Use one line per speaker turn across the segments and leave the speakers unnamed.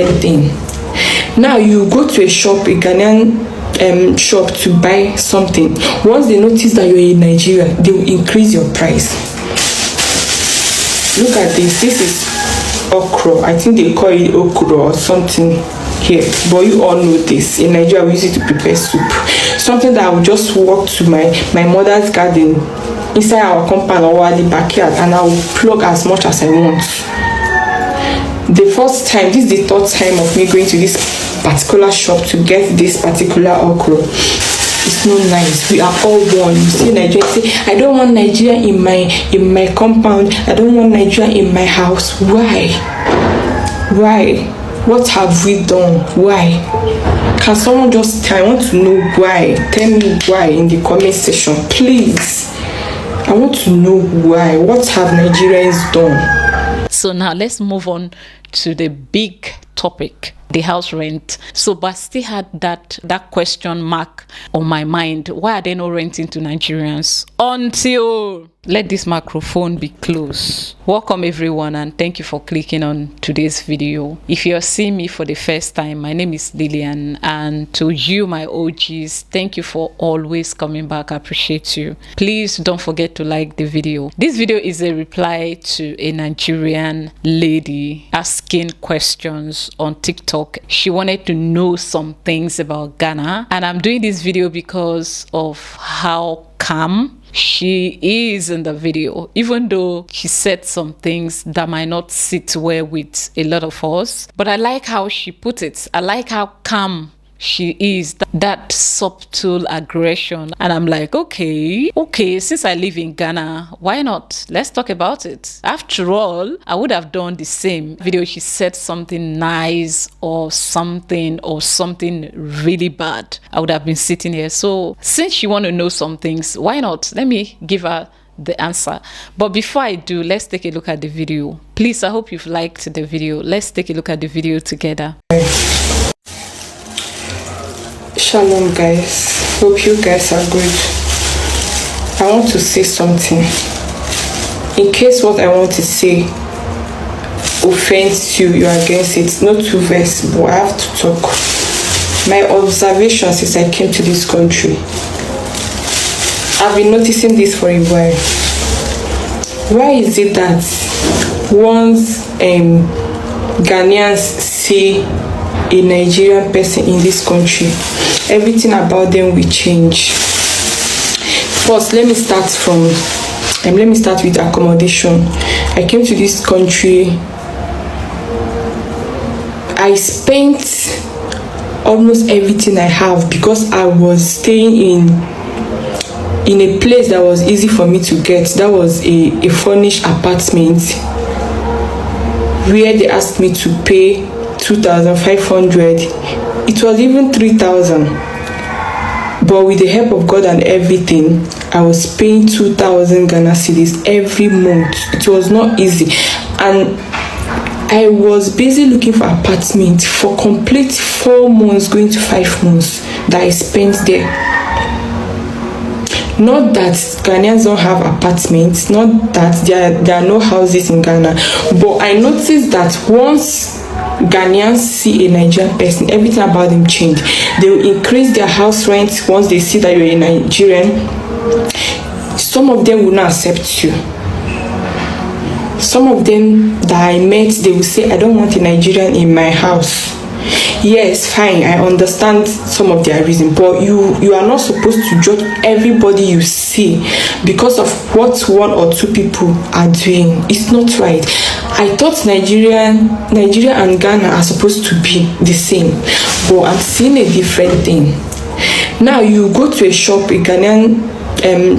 thing. Now you go to a shop, a Ghanaian shop, to buy something. Once they notice that you're in Nigeria, they will increase your price. Look at this. This is okra. I think they call it okra or something here, but you all know this. In Nigeria, we use it to prepare soup. Something that I would just walk to my mother's garden inside our compound or the backyard, and I will plug as much as I want. The first time, this is the third time of me going to this particular shop to get this particular okra. It's not nice. We are all one. You see Nigerians say, I don't want Nigeria in my compound. I don't want Nigeria in my house. Why? What have we done? Why? Can someone just, I want to know why. Tell me why in the comment section, please. I want to know why. What have Nigerians done?
So now let's move on to the big topic, the house rent. So but still had that question mark on my mind. Why are they not renting to Nigerians? Until let this microphone be close. Welcome everyone, and thank you for clicking on today's video. If you're seeing me for the first time, my name is Lillian, and to you my OGs, thank you for always coming back. I appreciate you. Please don't forget to like the video. This video is a reply to a Nigerian lady asking questions on TikTok. She wanted to know some things about Ghana, and I'm doing this video because of how calm she is in the video, even though she said some things that might not sit well with a lot of us. But I like how she put it. I like how calm she is, that subtle aggression. And I'm like, okay, since I live in Ghana, why not? Let's talk about it. After all, I would have done the same video. She said something nice or something really bad, I would have been sitting here. So since she want to know some things, why not? Let me give her the answer. But before I do, let's take a look at the video. Please, I hope you've liked the video. Let's take a look at the video together.
Shalom guys, hope you guys are good. I want to say something. In case what I want to say offends you, you're against it, not to vex, but I have to talk. My observation since I came to this country, I've been noticing this for a while. Why is it that once Ghanaians see a Nigerian person in this country, everything about them will change? First, let me start with accommodation. I came to this country, I spent almost everything I have because I was staying in a place that was easy for me to get. That was a furnished apartment where they asked me to pay 2,500. It was even 3,000, but with the help of God and everything, I was paying 2,000 Ghana cedis every month. It was not easy, and I was busy looking for apartment for complete 4 months, going to 5 months that I spent there. Not that Ghanaians don't have apartments, not that there are no houses in Ghana, but I noticed that once Ghanaians see a Nigerian person, everything about them change. They will increase their house rent once they see that you're a Nigerian. Some of them will not accept you. Some of them that I met, they will say, I don't want a Nigerian in my house. Yes, fine, I understand some of their reasons, but you are not supposed to judge everybody you see because of what 1 or 2 people are doing. It's not right. I thought Nigeria and Ghana are supposed to be the same, but I'm seeing a different thing. Now you go to a shop, a Ghanaian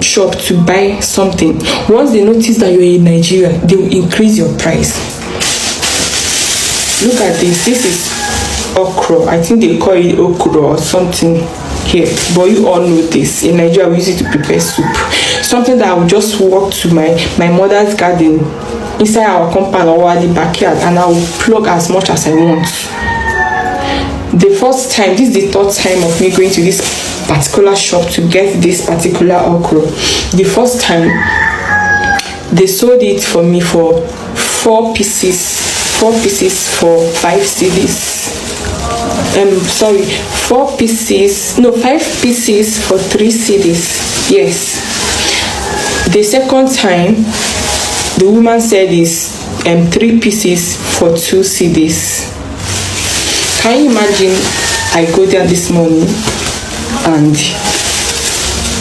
shop, to buy something. Once they notice that you're in Nigeria, they will increase your price. Look at this. This is okra. I think they call it okra or something here, but you all know this. In Nigeria, we use it to prepare soup. Something that I would just walk to my mother's garden inside our compound or the backyard, and I will plug as much as I want. The first time, this is the third time of me going to this particular shop to get this particular okra. The first time, they sold it for me for 4 pieces 4 pieces for 5 cedis. 5 pieces for 3 cedis. Yes. The second time, the woman said is 3 pieces for 2 cedis. Can you imagine? I go there this morning and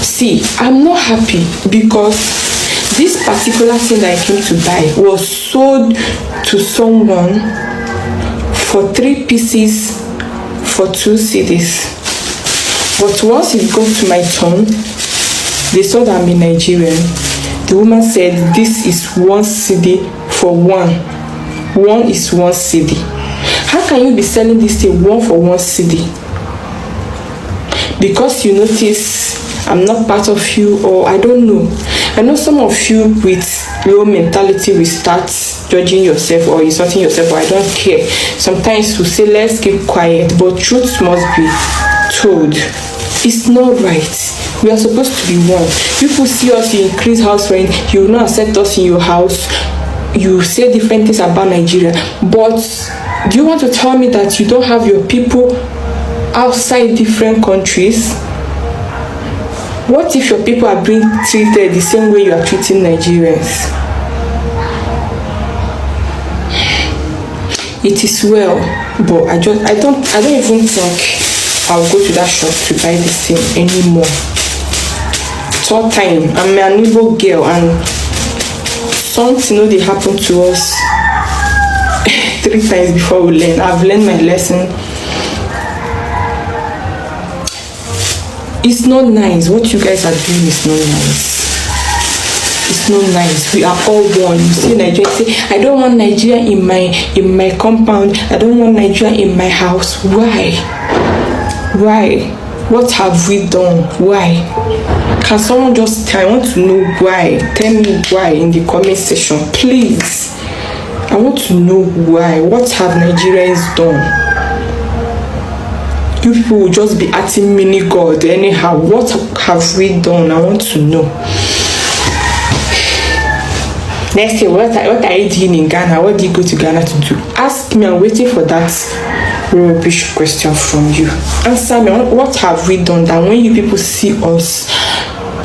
see, I'm not happy because this particular thing that I came to buy was sold to someone for 3 pieces for 2 cedis. But once it got to my turn, they saw that I'm a Nigerian. The woman said, this is 1 cedi for 1. 1 is 1 cedi. How can you be selling this thing 1 for 1 cedi? Because you notice I'm not part of you, or I don't know. I know some of you with low mentality will start judging yourself or insulting yourself, but I don't care. Sometimes we say let's keep quiet, but truth must be told. It's not right. We are supposed to be one. People see us, you increase house rent, you will not accept us in your house, you say different things about Nigeria. But do you want to tell me that you don't have your people outside different countries? What if your people are being treated the same way you are treating Nigerians? It is well, but I don't even think I'll go to that shop to buy this thing anymore. Third time, I'm an Igbo girl and something they happen to us 3 times before we learn. I've learned my lesson. It's not nice. What you guys are doing is not nice. It's not nice. We are all one. You see Nigeria say, I don't want Nigeria in my compound. I don't want Nigeria in my house. Why? Why? What have we done? Why? Can someone just tell? I want to know why. Tell me why in the comment section, please. I want to know why. What have Nigerians done? You people will just be acting mini God anyhow. What have we done? I want to know. Next year, what are you doing in Ghana? What did you go to Ghana to do? Ask me. I'm waiting for that rubbish question from you. Answer me. What have we done that when you people see us,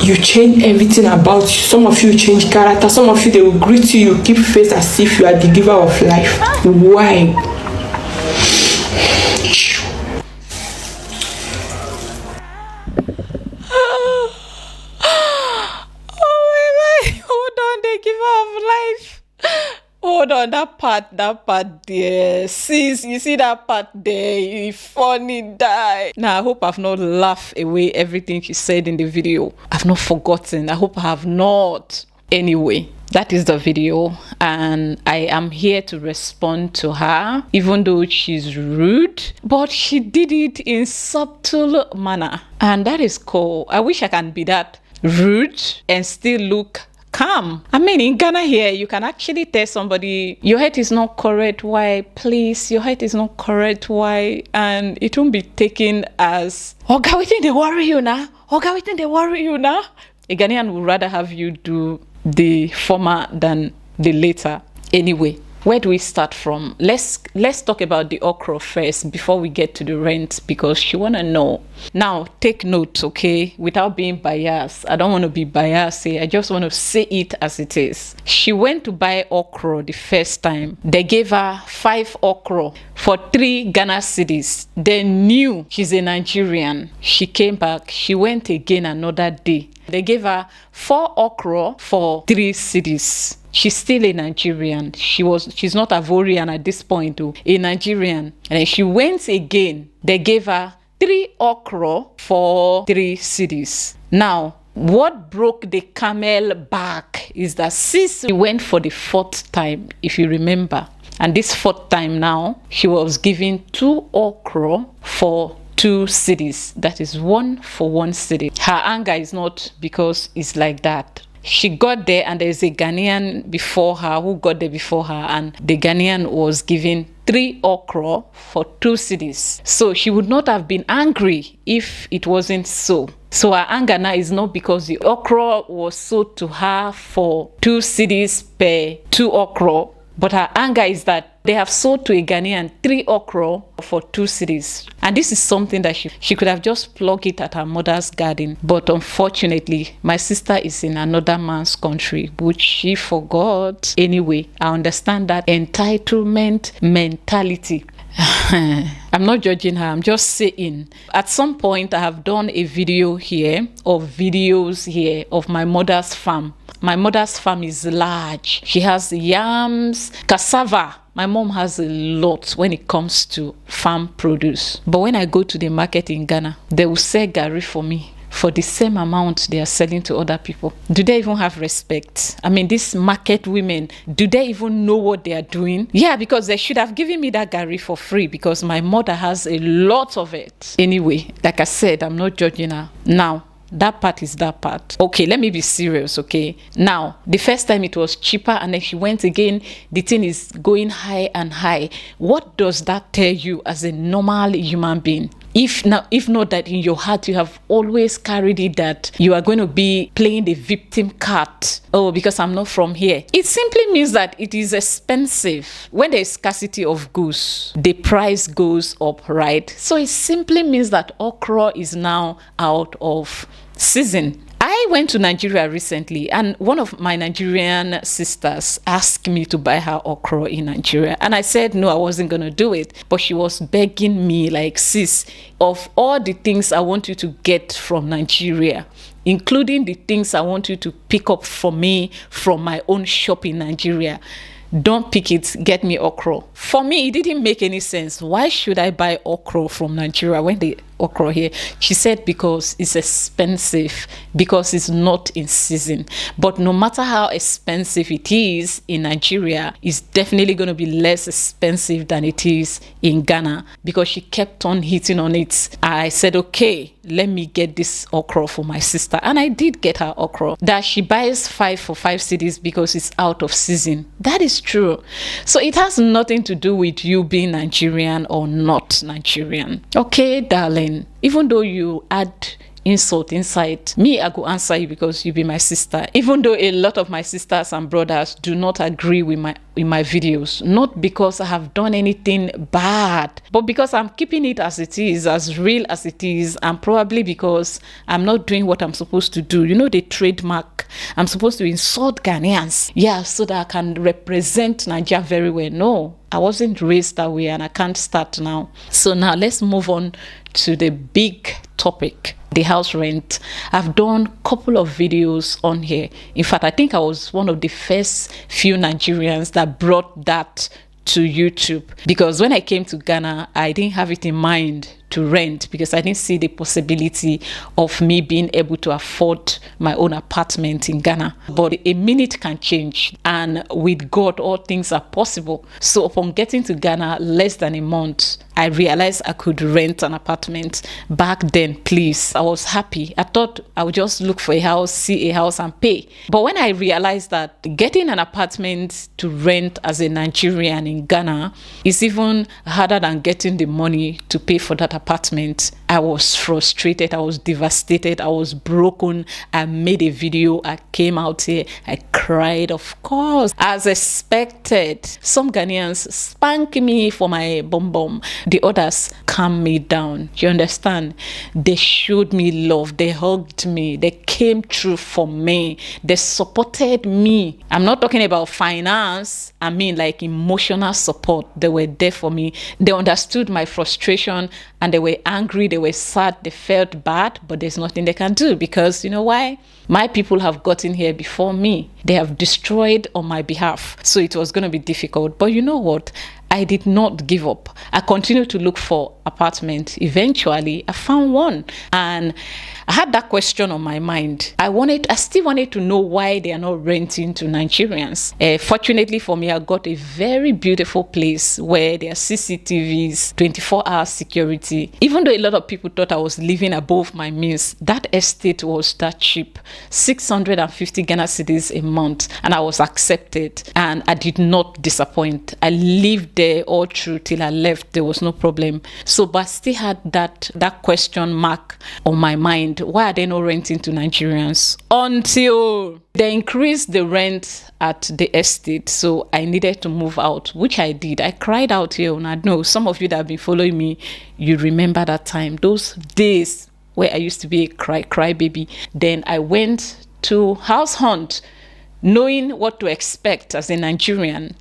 you change everything about you? Some of you change character. Some of you, they will greet you. You keep face as if you are the giver of life. Why?
Hold on, that part there. Sis, you see that part there? You funny die. Now, I hope I've not laughed away everything she said in the video. I've not forgotten. I hope I have not. Anyway, that is the video, and I am here to respond to her, even though she's rude, but she did it in subtle manner, and that is cool. I wish I can be that rude and still look calm. I mean, in Ghana here, you can actually tell somebody your head is not correct. Why? Please, your head is not correct. Why? And it won't be taken as, Oga, we think they worry you now. Oga, we think they worry you now. A Ghanaian would rather have you do the former than the later. Anyway, where do we start from? Let's talk about the okra first before we get to the rent, because she wanna know. Now, take note, okay? Without being biased. I don't want to be biased here. I just want to say it as it is. She went to buy okra the first time. They gave her 5 okra for 3 Ghana cedis. They knew she's a Nigerian. She came back. She went again another day. They gave her 4 okra for 3 cedis. She's still a Nigerian. She's not a Ivorian at this point, though. A Nigerian. And then she went again. They gave her 3 okra for 3 cedis. Now, what broke the camel back is that sis went for the 4th time, if you remember. And this 4th time now, she was given 2 okra for 2 cedis. That is 1 for 1 cedi. Her anger is not because it's like that. She got there and there's a Ghanaian before her who got there before her, and the Ghanaian was given 3 okra for 2 cedis. So she would not have been angry if it wasn't so. So her anger now is not because the okra was sold to her for 2 cedis per 2 okra, but her anger is that They have sold to a Ghanaian 3 okra for 2 cedis. And this is something that she could have just plugged it at her mother's garden. But unfortunately, my sister is in another man's country, which she forgot. Anyway, I understand that entitlement mentality. I'm not judging her, I'm just saying. At some point, I have done a video here, or videos here, of my mother's farm. My mother's farm is large. She has yams, cassava. My mom has a lot when it comes to farm produce. But when I go to the market in Ghana, they will sell garri for me for the same amount they are selling to other people. Do they even have respect? I mean, these market women, do they even know what they are doing? Yeah, because they should have given me that garri for free, because my mother has a lot of it. Anyway, like I said, I'm not judging her. Now, that part is that part. Okay, let me be serious, okay? Now, the first time it was cheaper, and then she went again, the thing is going high and high. What does that tell you as a normal human being? If not that in your heart you have always carried it that you are going to be playing the victim card. Oh, because I'm not from here. It simply means that it is expensive. When there is scarcity of goods, the price goes up, right? So it simply means that okra is now out of season. I went to Nigeria recently, and one of my Nigerian sisters asked me to buy her okra in Nigeria. And I said, no, I wasn't going to do it. But she was begging me, like, sis, of all the things I want you to get from Nigeria, including the things I want you to pick up for me from my own shop in Nigeria, don't pick it, get me okra. For me, it didn't make any sense. Why should I buy okra from Nigeria when the okra here? She said because it's expensive, because it's not in season. But no matter how expensive it is in Nigeria, it's definitely going to be less expensive than it is in Ghana, because she kept on hitting on it. I said, okay, let me get this okra for my sister. And I did get her okra. That she buys 5 for 5 cedis because it's out of season. That is true. So it has nothing to do with you being Nigerian or not Nigerian. Okay, darling, even though you add insult inside, me, I go answer you because you be my sister. Even though a lot of my sisters and brothers do not agree with my videos, not because I have done anything bad, but because I'm keeping it as it is, as real as it is, and probably because I'm not doing what I'm supposed to do. You know, the trademark, I'm supposed to insult Ghanaians, yeah, so that I can represent Nigeria very well. No, I wasn't raised that way, and I can't start now. So now let's move on to the big topic, the house rent. I've done a couple of videos on here. In fact, I think I was one of the first few Nigerians that brought that to YouTube, because when I came to Ghana, I didn't have it in mind to rent, because I didn't see the possibility of me being able to afford my own apartment in Ghana. But a minute can change, and with God, all things are possible. So upon getting to Ghana, less than a month, I realized I could rent an apartment. Back then, please, I was happy. I thought I would just look for a house, see a house, and pay. But when I realized that getting an apartment to rent as a Nigerian in Ghana is even harder than getting the money to pay for that apartment, I was frustrated, I was devastated, I was broken. I made a video, I came out here, I cried, of course, as expected. Some Ghanaians spank me for my bum bum. The others calm me down. You understand? They showed me love, they hugged me, they came through for me, they supported me. I'm not talking about finance, I mean like emotional support. They were there for me. They understood my frustration, and they were angry, they were sad, they felt bad, but there's nothing they can do, because you know why? My people have gotten here before me. They have destroyed on my behalf. So it was going to be difficult. But you know what? I did not give up. I continued to look for apartment. Eventually, I found one. And I had that question on my mind. I still wanted to know why they are not renting to Nigerians. Fortunately for me, I got a very beautiful place where there are CCTVs, 24-hour security. Even though a lot of people thought I was living above my means, that estate was that cheap, 650 Ghana cedis a month, and I was accepted, and I did not disappoint. I lived there there all through till I left. There was no problem. So, but I still had that question mark on my mind. Why are they not renting to Nigerians? Until they increased the rent at the estate. So I needed to move out, which I did. I cried out here. And I know some of you that have been following me, you remember that time, those days where I used to be a cry baby. Then I went to house hunt, knowing what to expect as a Nigerian.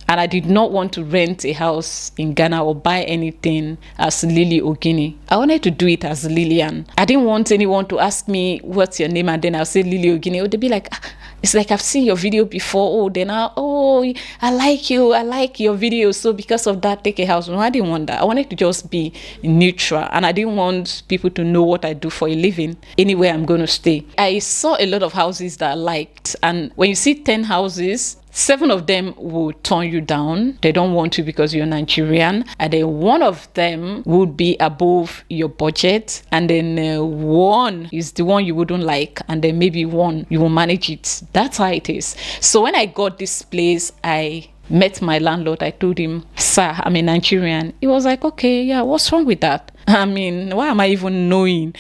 And I did not want to rent a house in Ghana or buy anything as Lily Ogini. I wanted to do it as Lillian. I didn't want anyone to ask me, what's your name? And then I'll say Lily Ogini. Or they'd be like, it's like, I've seen your video before. I like you. I like your video. So because of that, take a house. No, I didn't want that. I wanted to just be neutral. And I didn't want people to know what I do for a living, anywhere I'm going to stay. I saw a lot of houses that I liked. And when you see 10 houses, 7 of them will turn you down. They don't want you because you're Nigerian. And then 1 of them would be above your budget. And then 1 is the one you wouldn't like. And then maybe 1, you will manage it. That's how it is. So when I got this place, I met my landlord. I told him, sir, I'm a Nigerian. He was like, okay, yeah, what's wrong with that? I mean, why am I even knowing?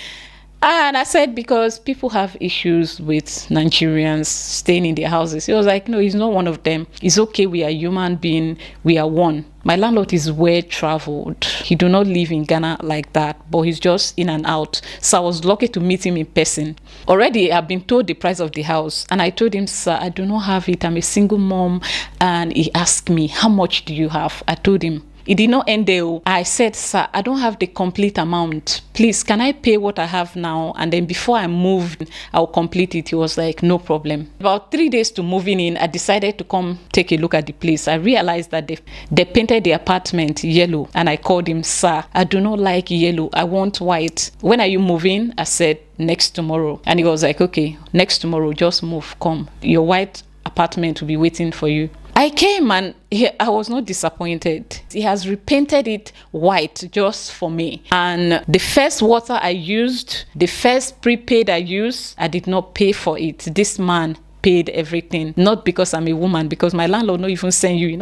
And I said, because people have issues with Nigerians staying in their houses. He was like, no, he's not one of them. It's okay. We are human beings. We are one. My landlord is well traveled. He do not live in Ghana like that, but he's just in and out. So I was lucky to meet him in person. Already, I've been told the price of the house. And I told him, sir, I do not have it. I'm a single mom. And he asked me, how much do you have? I told him. It did not end there. I said, sir, I don't have the complete amount. Please, can I pay what I have now? And then before I move, I'll complete it. He was like, no problem. About 3 days to moving in, I decided to come take a look at the place. I realized that they painted the apartment yellow. And I called him, sir, I do not like yellow. I want white. When are you moving? I said, next tomorrow. And he was like, okay, next tomorrow, just move, come. Your white apartment will be waiting for you. I came and I was not disappointed. He has repainted it white just for me. And the first water I used, the first prepaid I used, I did not pay for it. This man paid everything, not because I'm a woman, because my landlord not even send you, he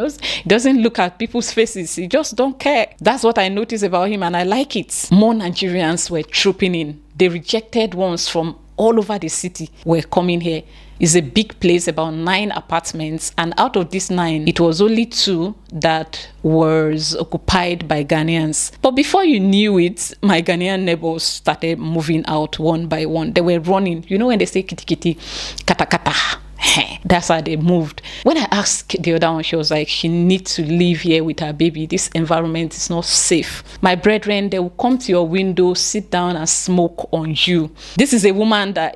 doesn't look at people's faces. He just don't care. That's what I noticed about him, and I like it. More Nigerians were trooping in. The rejected ones from all over the city were coming here. It's a big place, about 9 apartments, and out of these 9, it was only 2 that was occupied by Ghanaians. But before you knew it, my Ghanaian neighbors started moving out one by one. They were running. You know when they say kitty kitty, kata kata. That's how they moved. When I asked the other one, she was like, she needs to live here with her baby. This environment is not safe. My brethren, they will come to your window, sit down and smoke on you. This is a woman that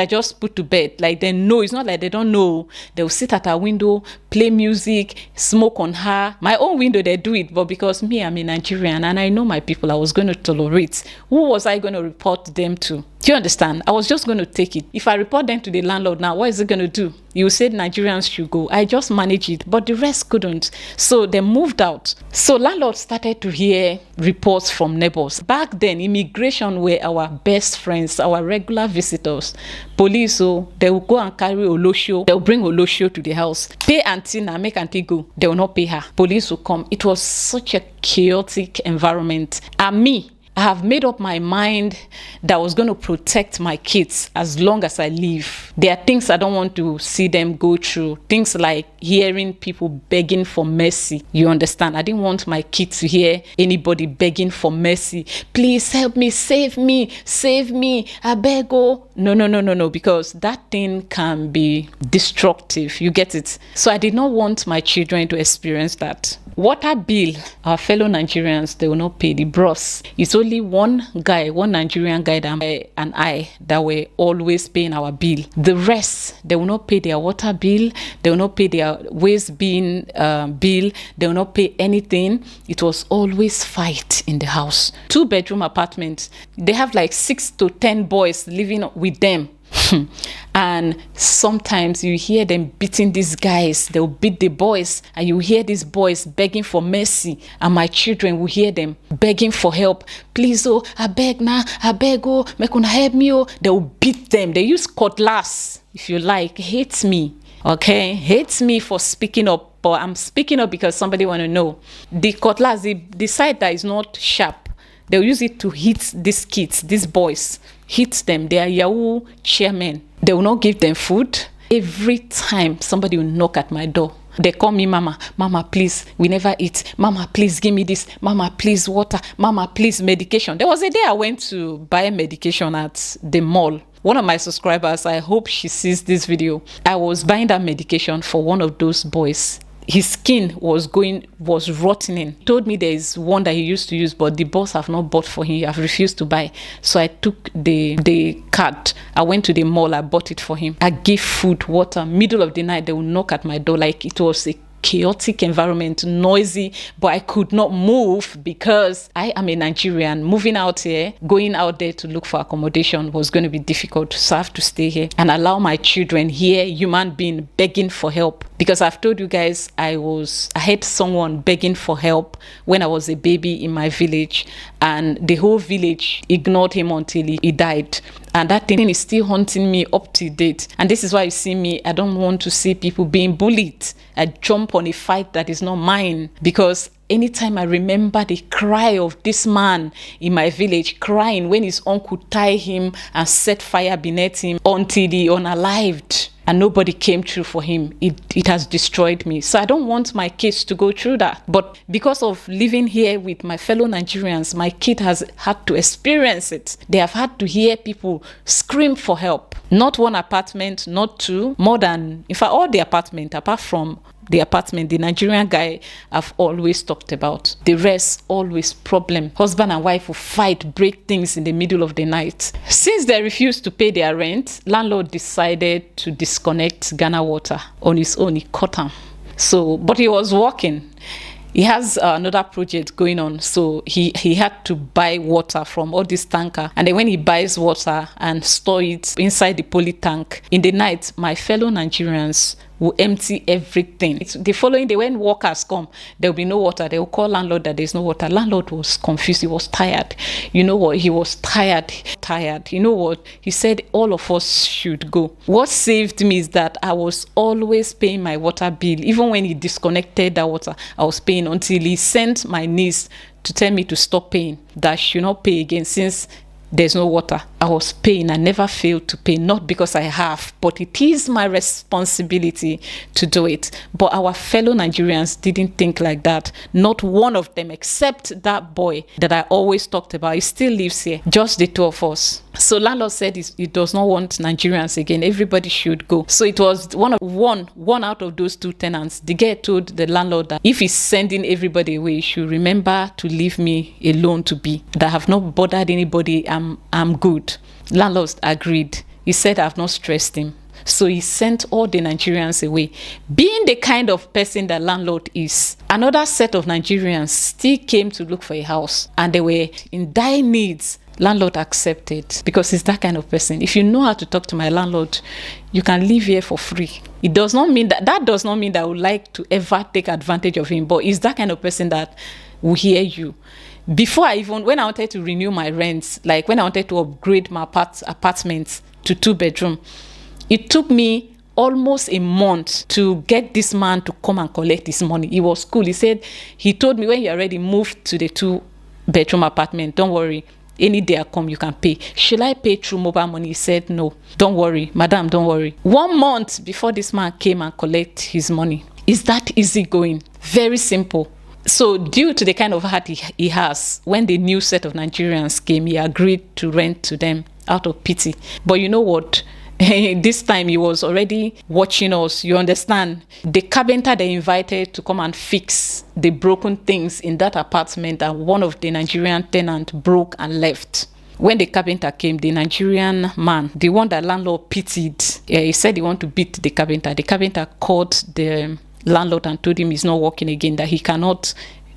just put to bed. Like, they know. It's not like they don't know. They will sit at her window, play music, smoke on her. My own window, they do it. But because me, I'm a Nigerian and I know my people, I was going to tolerate. Who was I going to report them to? Do you understand? I was just going to take it. If I report them to the landlord now, what is it going to do? You said Nigerians should go. I just managed it, but the rest couldn't. So they moved out. So landlord started to hear reports from neighbors. Back then, immigration were our best friends, our regular visitors. Police, so they will go and carry Olosho. They will bring Olosho to the house. Pay auntie now, make auntie go. They will not pay her. Police will come. It was such a chaotic environment. And me, I have made up my mind that I was going to protect my kids as long as I live. There are things I don't want to see them go through. Things like hearing people begging for mercy. You understand? I didn't want my kids to hear anybody begging for mercy. Please help me, save me, I beg. Oh. No, because that thing can be destructive. You get it? So I did not want my children to experience that. Water bill, our fellow Nigerians, they will not pay the bros. It's only one Nigerian guy and I that were always paying our bill. The rest, they will not pay their water bill. They will not pay their waste bin bill. They will not pay anything. It was always fight in the house. 2-bedroom apartments. They have like 6 to 10 boys living with them. And sometimes you hear them beating these guys. They'll beat the boys, and you hear these boys begging for mercy, and my children will hear them begging for help. Please, oh, I beg now, I beg, oh, make una help me, oh. They'll beat them. They use cutlass, if you like. Hate me, okay? Hate me for speaking up. but I'm speaking up because somebody want to know. The cutlass, the side that is not sharp, they'll use it to hit these kids, these boys, hit them. They are Yahoo chairmen. They will not give them food. Every time somebody will knock at my door, they call me Mama. Mama, please, we never eat. Mama, please, give me this. Mama, please, water. Mama, please, medication. There was a day I went to buy medication at the mall. One of my subscribers, I hope she sees this video. I was buying that medication for one of those boys. His skin was rotting. He told me there is one that he used to use, but the boss have not bought for him. I've refused to buy. So I took the card. I went to the mall. I bought it for him. I gave food, water. Middle of the night, they would knock at my door like it was a chaotic environment, noisy, but I could not move because I am a Nigerian. Moving out here, going out there to look for accommodation was going to be difficult. So I have to stay here and allow my children here, human being, begging for help. Because I've told you guys, I had someone begging for help when I was a baby in my village, and the whole village ignored him until he died. And that thing is still haunting me up to date. And this is why you see me, I don't want to see people being bullied. I jump on a fight that is not mine, because anytime I remember the cry of this man in my village, crying when his uncle tied him and set fire beneath him until he unalived, and nobody came through for him, it has destroyed me. So I don't want my kids to go through that. But because of living here with my fellow Nigerians, my kid has had to experience it. They have had to hear people scream for help. Not one apartment, not two, more than, in fact, all the apartment, apart from the apartment, the Nigerian guy I've always talked about. The rest, always problem. Husband and wife will fight, break things in the middle of the night. Since they refused to pay their rent, landlord decided to disconnect Ghana Water on his own. He cut him. So, but he was working. He has another project going on, so he had to buy water from all this tanker. And then when he buys water and store it inside the poly tank, in the night, my fellow Nigerians will empty everything. The following day, when workers come, there will be no water. They will call landlord that there's no water. Landlord was confused. He was tired. You know what? He was tired. You know what? He said all of us should go. What saved me is that I was always paying my water bill. Even when he disconnected that water, I was paying until he sent my niece to tell me to stop paying, that I should not pay again since there's no water. I was paying. I never failed to pay, not because I have, but it is my responsibility to do it. But our fellow Nigerians didn't think like that. Not one of them, except that boy that I always talked about. He still lives here, just the two of us. So landlord said he does not want Nigerians again. Everybody should go. So it was one out of those two tenants. The girl told the landlord that if he's sending everybody away, he should remember to leave me alone to be. That I have not bothered anybody. I'm good. Landlord agreed. He said I've not stressed him. So he sent all the Nigerians away. Being the kind of person that landlord is, another set of Nigerians still came to look for a house, and they were in dire needs. Landlord accepted, because he's that kind of person. If you know how to talk to my landlord, you can live here for free. It does not mean that does not mean that I would like to ever take advantage of him, but he's that kind of person that will hear you. Before when I wanted to renew my rents, like when I wanted to upgrade my apartment to 2-bedroom, it took me almost a month to get this man to come and collect his money. He was cool. He told me, when you already moved to the 2-bedroom apartment, don't worry, any day I come, you can pay. Should I pay through mobile money? He said, no, don't worry, madam, don't worry. 1 month before this man came and collect his money. Is that easy going? Very simple. So due to the kind of heart he has, when the new set of Nigerians came, he agreed to rent to them out of pity. But you know what? This time he was already watching us. You understand? The carpenter they invited to come and fix the broken things in that apartment, and one of the Nigerian tenants broke and left. When the carpenter came, the Nigerian man, the one that landlord pitied, he said he wanted to beat the carpenter. The carpenter called the landlord and told him he's not working again, that he cannot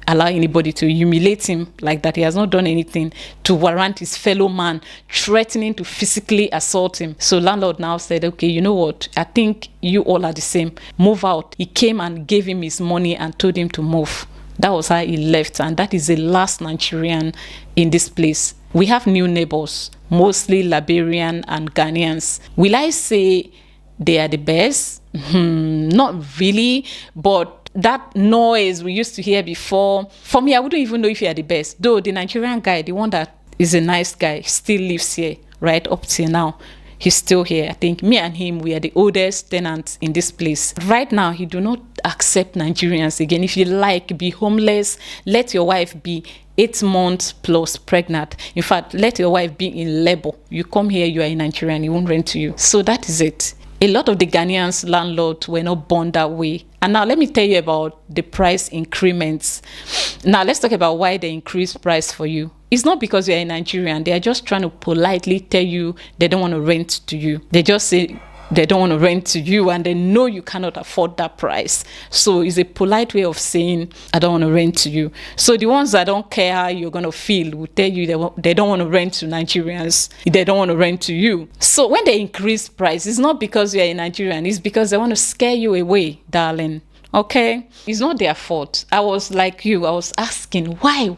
allow anybody to humiliate him like that. He has not done anything to warrant his fellow man threatening to physically assault him. So landlord now said, okay, you know what? I think you all are the same. Move out. He came and gave him his money and told him to move. That was how he left. And that is the last Nigerian in this place. We have new neighbors, mostly Liberian and Ghanaians. Will I say they are the best? Not really, but that noise we used to hear before. For me, I wouldn't even know if you are the best. Though the Nigerian guy, the one that is a nice guy, still lives here, right up till now. He's still here. I think me and him, we are the oldest tenants in this place. Right now, he do not accept Nigerians again. If you like, be homeless. Let your wife be 8 months plus pregnant. In fact, let your wife be in labor. You come here, you are a Nigerian, he won't rent to you. So that is it. A lot of the Ghanaians landlords were not born that way. And now let me tell you about the price increments. Now let's talk about why they increase price for you. It's not because you're a Nigerian. They are just trying to politely tell you they don't want to rent to you. They just say they don't want to rent to you and they know you cannot afford that price. So it's a polite way of saying, I don't want to rent to you. So the ones that don't care how you're going to feel will tell you they don't want to rent to Nigerians. They don't want to rent to you. So when they increase price, it's not because you're a Nigerian. It's because they want to scare you away, darling. Okay, it's not their fault. I was like you, I was asking why.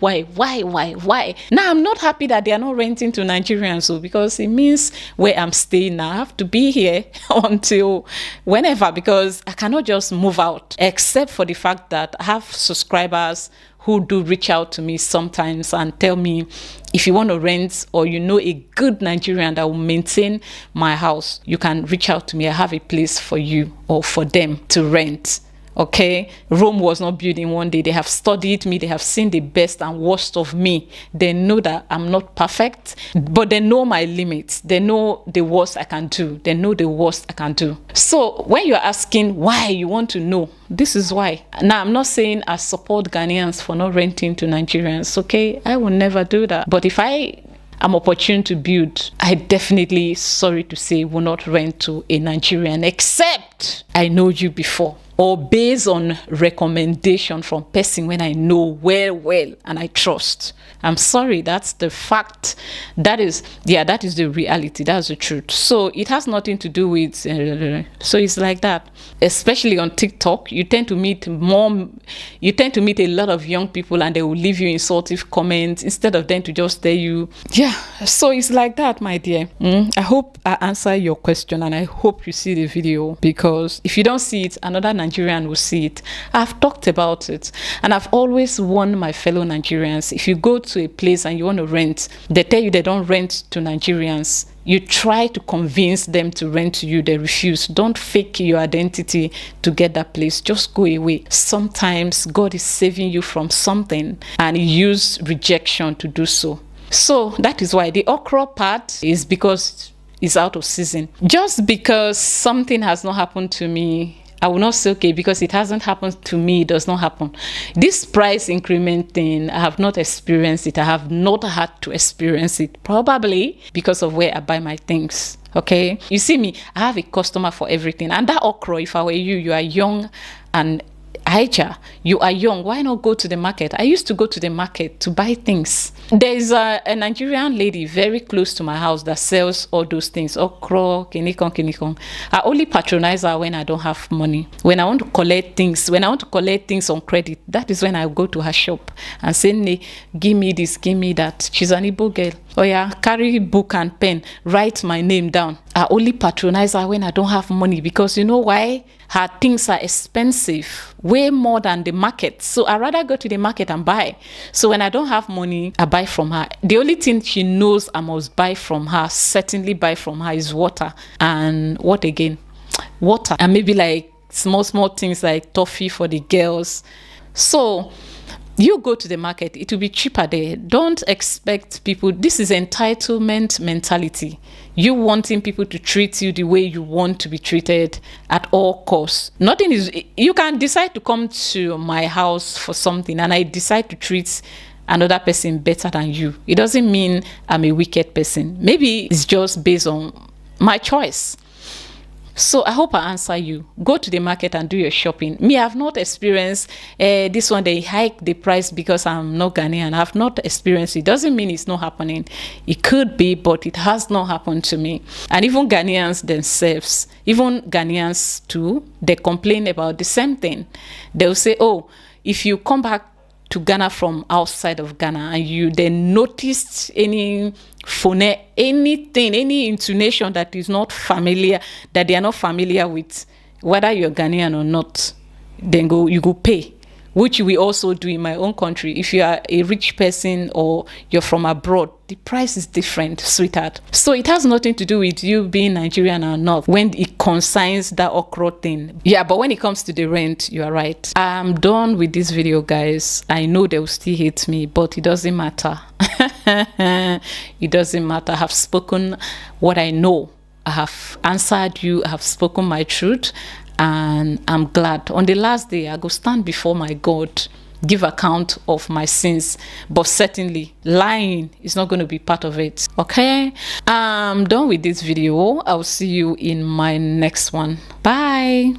Now I'm not happy that they are not renting to Nigerians, so because it means where I'm staying now, I have to be here until whenever, because I cannot just move out, except for the fact that I have subscribers who do reach out to me sometimes and tell me, if you want to rent or you know a good Nigerian that will maintain my house, you can reach out to me. I have a place for you or for them to rent. Okay, Rome was not built in one day. They have studied me. They have seen the best and worst of me. They know that I'm not perfect, but they know my limits. They know the worst I can do. They know the worst I can do. So when you're asking why, you want to know, this is why. Now, I'm not saying I support Ghanaians for not renting to Nigerians. Okay, I will never do that. But if I'm opportune to build, I definitely, sorry to say, will not rent to a Nigerian, except I know you before, or based on recommendation from person when I know well and I trust. I'm sorry, that's the fact. That is the reality. That's the truth. So it has nothing to do with so it's like that. Especially on TikTok, you tend to meet a lot of young people and they will leave you insultive comments instead of them to just tell you, yeah. So it's like that, my dear. I hope I answer your question and I hope you see the video, because if you don't see it, another Nigerian will see it. I've talked about it and I've always warned my fellow Nigerians, if you go to a place and you want to rent, they tell you they don't rent to Nigerians. You try to convince them to rent to you, they refuse. Don't fake your identity to get that place. Just go away. Sometimes God is saving you from something and He used rejection to do so. So that is why the okra part is because it's out of season. Just because something has not happened to me, I will not say, okay, because it hasn't happened to me, it does not happen. This price increment thing, I have not experienced it. I have not had to experience it, probably because of where I buy my things. Okay, you see me, I have a customer for everything. And that okra, if I were you, you are young and Aisha, you are young, why not go to the market? I used to go to the market to buy things. There is a Nigerian lady very close to my house that sells all those things, okra, kinikon. I only patronize her when I don't have money. When I want to collect things on credit, that is when I go to her shop and say, "Nee, give me this, give me that." She's an Igbo girl. Oh yeah, carry book and pen, write my name down. I only patronize her when I don't have money, because you know why? Her things are expensive, way more than the market. So I rather go to the market and buy. So when I don't have money, I buy from her. The only thing she knows I must buy from her, certainly buy from her, is water. And what again? Water. And maybe like small things like toffee for the girls. So you go to the market, it will be cheaper there. Don't expect people. This is entitlement mentality. You wanting people to treat you the way you want to be treated at all costs. Nothing is, you can decide to come to my house for something and I decide to treat another person better than you. It doesn't mean I'm a wicked person. Maybe it's just based on my choice. So I hope I answer you. Go to the market and do your shopping. Me, I've not experienced this one. They hike the price because I'm not Ghanaian. I've not experienced it. Doesn't mean it's not happening. It could be, but it has not happened to me. And even Ghanaians themselves, even Ghanaians too, they complain about the same thing. They'll say, oh, if you come back to Ghana from outside of Ghana and you then noticed any phone, anything, any intonation that is not familiar, that they are not familiar with, whether you're Ghanaian or not, then you go pay, which we also do in my own country. If you are a rich person or you're from abroad, the price is different, sweetheart. So it has nothing to do with you being Nigerian or not when it concerns that okra thing. Yeah, but when it comes to the rent, you are right. I'm done with this video, guys. I know they will still hate me, but it doesn't matter. It doesn't matter. I have spoken what I know. I have answered you. I have spoken my truth. And I'm glad on the last day I go stand before my God, give account of my sins, but certainly lying is not going to be part of it. Okay, I'm done with this video. I'll see you in my next one. Bye.